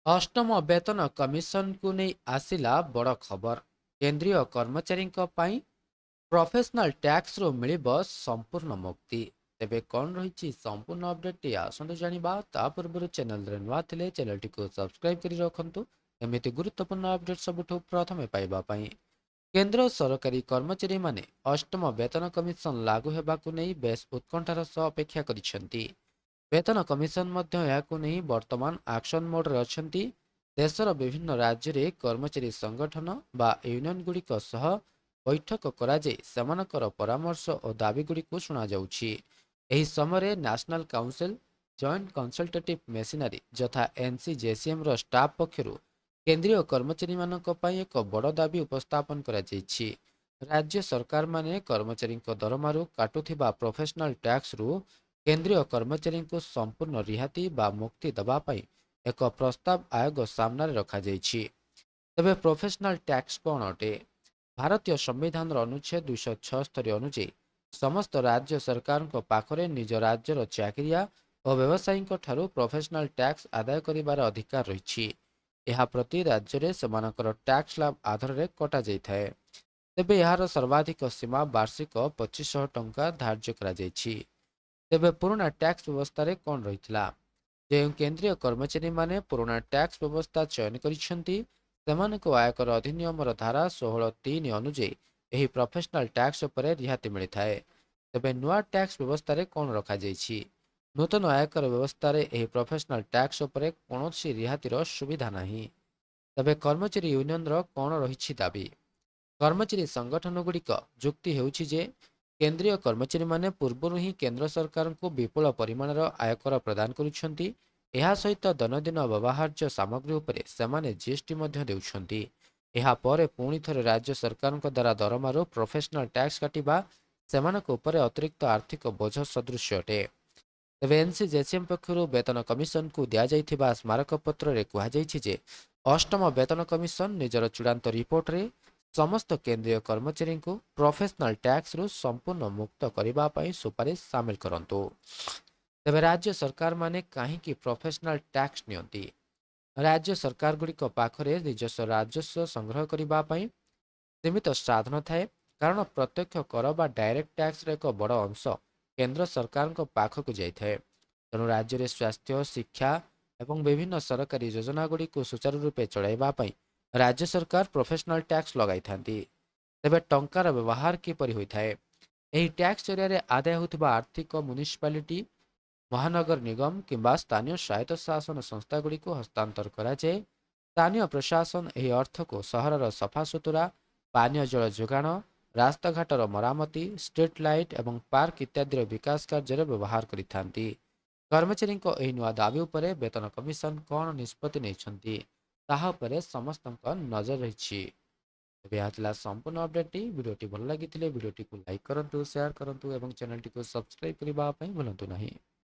ଅଷ୍ଟମ ବେତନ କମିଶନକୁ ନେଇ ଆସିଲା ବଡ଼ ଖବର। କେନ୍ଦ୍ରୀୟ କର୍ମଚାରୀଙ୍କ ପାଇଁ ପ୍ରଫେସନାଲ ଟ୍ୟାକ୍ସରୁ ମିଳିବ ସମ୍ପୂର୍ଣ୍ଣ ମୁକ୍ତି। ତେବେ କ'ଣ ରହିଛି ସମ୍ପୂର୍ଣ୍ଣ ଅପଡେଟଟି ଆସନ୍ତୁ ଜାଣିବା। ତା ପୂର୍ବରୁ ଚ୍ୟାନେଲରେ ନୂଆ ଥିଲେ ଚ୍ୟାନେଲଟିକୁ ସବସ୍କ୍ରାଇବ କରି ରଖନ୍ତୁ ଏମିତି ଗୁରୁତ୍ୱପୂର୍ଣ୍ଣ ଅପଡେଟ୍ ସବୁଠୁ ପ୍ରଥମେ ପାଇବା ପାଇଁ। କେନ୍ଦ୍ର ସରକାରୀ କର୍ମଚାରୀମାନେ ଅଷ୍ଟମ ବେତନ କମିଶନ ଲାଗୁ ହେବାକୁ ନେଇ ବେଶ୍ ଉତ୍କଣ୍ଠାର ସହ ଅପେକ୍ଷା କରିଛନ୍ତି। ବେତନ କମିଶନ ମଧ୍ୟ ଏହାକୁ ନେଇ ବର୍ତ୍ତମାନ ଆକ୍ସନ ମୋଡରେ ଅଛନ୍ତି। ଦେଶର ବିଭିନ୍ନ ରାଜ୍ୟରେ କର୍ମଚାରୀ ସଂଗଠନ ବା ୟୁନିୟନଗୁଡ଼ିକ ସହ ବୈଠକ କରାଯାଇ ସେମାନଙ୍କର ପରାମର୍ଶ ଓ ଦାବିଗୁଡ଼ିକୁ ଶୁଣାଯାଉଛି। ଏହି ସମୟରେ ନ୍ୟାସନାଲ କାଉନସିଲ ଜଏଣ୍ଟ କନସଲଟେଟିଭ ମେସିନାରୀ ଯଥା ଏନସିଜେସିଏମର ଷ୍ଟାଫ ପକ୍ଷରୁ କେନ୍ଦ୍ରୀୟ କର୍ମଚାରୀମାନଙ୍କ ପାଇଁ ଏକ ବଡ଼ ଦାବି ଉପସ୍ଥାପନ କରାଯାଇଛି। ରାଜ୍ୟ ସରକାରମାନେ କର୍ମଚାରୀଙ୍କ ଦରମାରୁ କାଟୁଥିବା ପ୍ରଫେସନାଲ ଟ୍ୟାକ୍ସରୁ କେନ୍ଦ୍ରୀୟ କର୍ମଚାରୀଙ୍କୁ ସମ୍ପୂର୍ଣ୍ଣ ରିହାତି ବା ମୁକ୍ତି ଦେବା ପାଇଁ ଏକ ପ୍ରସ୍ତାବ ଆୟୋଗ ସାମ୍ନାରେ ରଖାଯାଇଛି। ତେବେ ପ୍ରଫେସନାଲ ଟ୍ୟାକ୍ସ କ'ଣ ଅଟେ? ଭାରତୀୟ ସମ୍ବିଧାନର ଅନୁଚ୍ଛେଦ 276 ଅନୁଯାୟୀ ସମସ୍ତ ରାଜ୍ୟ ସରକାରଙ୍କ ପାଖରେ ନିଜ ରାଜ୍ୟର ଚାକିରିଆ ଓ ବ୍ୟବସାୟୀଙ୍କ ଠାରୁ ପ୍ରଫେସନାଲ ଟ୍ୟାକ୍ସ ଆଦାୟ କରିବାର ଅଧିକାର ରହିଛି। ଏହା ପ୍ରତି ରାଜ୍ୟରେ ସେମାନଙ୍କର ଟ୍ୟାକ୍ସ ସ୍ଲାବ ଆଧାରରେ କଟାଯାଇଥାଏ। ତେବେ ଏହାର ସର୍ବାଧିକ ସୀମା ବାର୍ଷିକ 2500 ଟଙ୍କା ଧାର୍ଯ୍ୟ କରାଯାଇଛି। ତେବେ ପୁରୁଣା ଟ୍ୟାକ୍ସ ବ୍ୟବସ୍ଥାରେ କ'ଣ ରହିଥିଲା? ଯେଉଁ କେନ୍ଦ୍ରୀୟ କର୍ମଚାରୀମାନେ ପୁରୁଣା ଟ୍ୟାକ୍ସ ବ୍ୟବସ୍ଥା ଚୟନ କରିଛନ୍ତି ସେମାନଙ୍କୁ ଆୟକର ଅଧିନିୟମର ଧାରା 16(3) ଅନୁଯାୟୀ ଏହି ପ୍ରଫେସନାଲ ଟ୍ୟାକ୍ସ ଉପରେ ରିହାତି ମିଳିଥାଏ। ତେବେ ନୂଆ ଟ୍ୟାକ୍ସ ବ୍ୟବସ୍ଥାରେ କ'ଣ ରଖାଯାଇଛି? ନୂତନ ଆୟକର ବ୍ୟବସ୍ଥାରେ ଏହି ପ୍ରଫେସନାଲ ଟ୍ୟାକ୍ସ ଉପରେ କୌଣସି ରିହାତିର ସୁବିଧା ନାହିଁ। ତେବେ କର୍ମଚାରୀ ୟୁନିୟନର କ'ଣ ରହିଛି ଦାବି? କର୍ମଚାରୀ ସଂଗଠନଗୁଡ଼ିକ ଯୁକ୍ତି ହେଉଛି ଯେ କେନ୍ଦ୍ରୀୟ କର୍ମଚାରୀମାନେ ପୂର୍ବରୁ ହିଁ କେନ୍ଦ୍ର ସରକାରଙ୍କୁ ବିପୁଳ ପରିମାଣର ଆୟକର ପ୍ରଦାନ କରୁଛନ୍ତି। ଏହା ସହିତ ଦୈନନ୍ଦିନ ବ୍ୟବହାର୍ଯ୍ୟ ସାମଗ୍ରୀ ଉପରେ ସେମାନେ ଜିଏସଟି ମଧ୍ୟ ଦେଉଛନ୍ତି। ଏହା ପରେ ପୁଣି ଥରେ ରାଜ୍ୟ ସରକାରଙ୍କ ଦ୍ୱାରା ଦରମାରୁ ପ୍ରଫେସନାଲ ଟ୍ୟାକ୍ସ କାଟିବା ସେମାନଙ୍କ ଉପରେ ଅତିରିକ୍ତ ଆର୍ଥିକ ବୋଝ ସଦୃଶ ଅଟେ। ତେବେ ଏନସିଜେସିଏମ ପକ୍ଷରୁ ବେତନ କମିଶନକୁ ଦିଆଯାଇଥିବା ସ୍ମାରକପତ୍ରରେ କୁହାଯାଇଛି ଯେ ଅଷ୍ଟମ ବେତନ କମିଶନ ନିଜର ଚୂଡ଼ାନ୍ତ ରିପୋର୍ଟରେ ସମସ୍ତ କେନ୍ଦ୍ରୀୟ କର୍ମଚାରୀଙ୍କୁ ପ୍ରଫେସନାଲ ଟ୍ୟାକ୍ସରୁ ସମ୍ପୂର୍ଣ୍ଣ ମୁକ୍ତ କରିବା ପାଇଁ ସୁପାରିଶ ସାମିଲ କରନ୍ତୁ। ତେବେ ରାଜ୍ୟ ସରକାରମାନେ କାହିଁକି ପ୍ରଫେସନାଲ ଟ୍ୟାକ୍ସ ନିଅନ୍ତି? ରାଜ୍ୟ ସରକାରଗୁଡ଼ିକ ପାଖରେ ନିଜସ୍ୱ ରାଜସ୍ୱ ସଂଗ୍ରହ କରିବା ପାଇଁ ସୀମିତ ସାଧନ ଥାଏ। କାରଣ ପ୍ରତ୍ୟକ୍ଷ କର ବା ଡାଇରେକ୍ଟ ଟ୍ୟାକ୍ସର ଏକ ବଡ଼ ଅଂଶ କେନ୍ଦ୍ର ସରକାରଙ୍କ ପାଖକୁ ଯାଇଥାଏ। ତେଣୁ ରାଜ୍ୟରେ ସ୍ୱାସ୍ଥ୍ୟ, ଶିକ୍ଷା ଏବଂ ବିଭିନ୍ନ ସରକାରୀ ଯୋଜନାଗୁଡ଼ିକୁ ସୁଚାରୁ ରୂପେ ଚଳାଇବା ପାଇଁ ରାଜ୍ୟ ସରକାର ପ୍ରଫେସନାଲ ଟ୍ୟାକ୍ସ ଲଗାଇଥାନ୍ତି। ତେବେ ଟଙ୍କାର ବ୍ୟବହାର କିପରି ହୋଇଥାଏ? ଏହି ଟ୍ୟାକ୍ସ ଜରିଆରେ ଆଦାୟ ହେଉଥିବା ଆର୍ଥିକ ମ୍ୟୁନିସିପାଲିଟି, ମହାନଗର ନିଗମ କିମ୍ବା ସ୍ଥାନୀୟ ସ୍ୱାୟତ୍ତ ଶାସନ ସଂସ୍ଥାଗୁଡ଼ିକୁ ହସ୍ତାନ୍ତର କରାଯାଏ। ସ୍ଥାନୀୟ ପ୍ରଶାସନ ଏହି ଅର୍ଥକୁ ସହରର ସଫାସୁତୁରା, ପାନୀୟ ଜଳ ଯୋଗାଣ, ରାସ୍ତାଘାଟର ମରାମତି, ଷ୍ଟ୍ରିଟ୍ ଲାଇଟ୍ ଏବଂ ପାର୍କ ଇତ୍ୟାଦିର ବିକାଶ କାର୍ଯ୍ୟରେ ବ୍ୟବହାର କରିଥାନ୍ତି। କର୍ମଚାରୀଙ୍କ ଏହି ନୂଆ ଦାବି ଉପରେ ବେତନ କମିଶନ କ'ଣ ନିଷ୍ପତ୍ତି ନେଇଛନ୍ତି ତାହା ଉପରେ ସମସ୍ତଙ୍କ ନଜର ରହିଛି। ଏବେ ଏହା ଥିଲା ସମ୍ପୂର୍ଣ୍ଣ ଅପଡେଟଟି। ଭିଡ଼ିଓଟି ଭଲ ଲାଗିଥିଲେ ଭିଡ଼ିଓଟିକୁ ଲାଇକ୍ କରନ୍ତୁ, ସେୟାର କରନ୍ତୁ ଏବଂ ଚ୍ୟାନେଲଟିକୁ ସବସ୍କ୍ରାଇବ କରିବା ପାଇଁ ଭୁଲନ୍ତୁ ନାହିଁ।